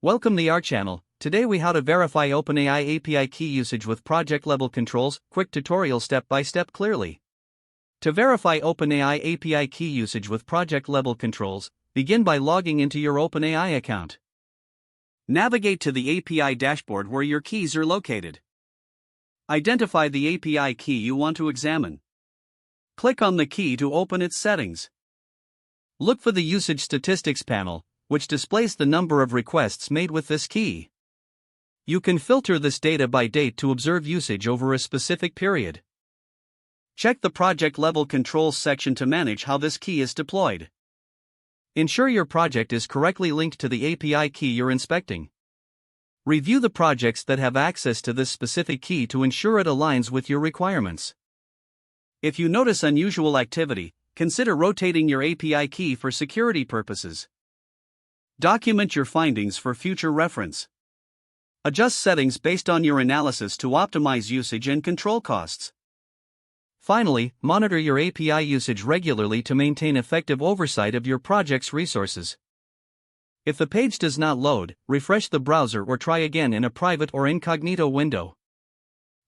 Welcome to our channel. Today we how to verify OpenAI API key usage with project level controls, quick tutorial step by step clearly. To verify OpenAI API key usage with project level controls, begin by logging into your OpenAI account. Navigate to the API dashboard where your keys are located. Identify the API key you want to examine. Click on the key to open its settings. Look for the usage statistics panel, which displays the number of requests made with this key. You can filter this data by date to observe usage over a specific period. Check the project level controls section to manage how this key is deployed. Ensure your project is correctly linked to the API key you're inspecting. Review the projects that have access to this specific key to ensure it aligns with your requirements. If you notice unusual activity, consider rotating your API key for security purposes. Document your findings for future reference. Adjust settings based on your analysis to optimize usage and control costs. Finally, monitor your API usage regularly to maintain effective oversight of your project's resources. If the page does not load, refresh the browser or try again in a private or incognito window.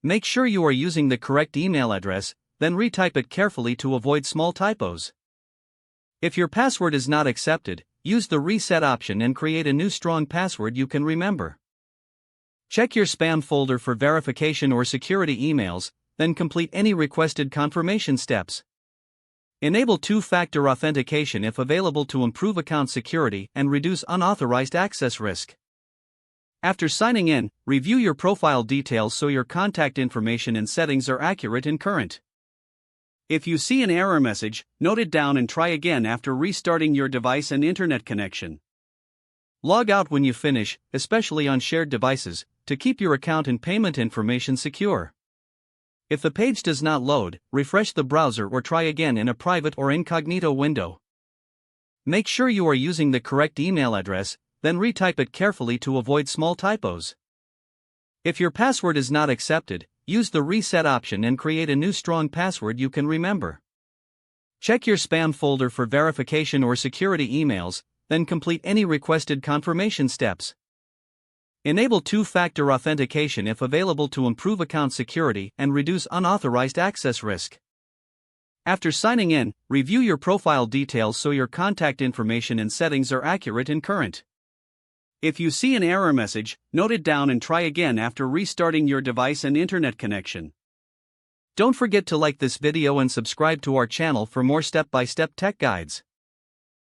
Make sure you are using the correct email address, then retype it carefully to avoid small typos. If your password is not accepted, use the reset option and create a new strong password you can remember. Check your spam folder for verification or security emails, then complete any requested confirmation steps. Enable two-factor authentication if available to improve account security and reduce unauthorized access risk. After signing in, review your profile details so your contact information and settings are accurate and current. If you see an error message, note it down and try again after restarting your device and internet connection. Log out when you finish, especially on shared devices, to keep your account and payment information secure. If the page does not load, refresh the browser or try again in a private or incognito window. Make sure you are using the correct email address, then retype it carefully to avoid small typos. If your password is not accepted, use the reset option and create a new strong password you can remember. Check your spam folder for verification or security emails, then complete any requested confirmation steps. Enable two-factor authentication if available to improve account security and reduce unauthorized access risk. After signing in, review your profile details so your contact information and settings are accurate and current. If you see an error message, note it down and try again after restarting your device and internet connection. Don't forget to like this video and subscribe to our channel for more step-by-step tech guides.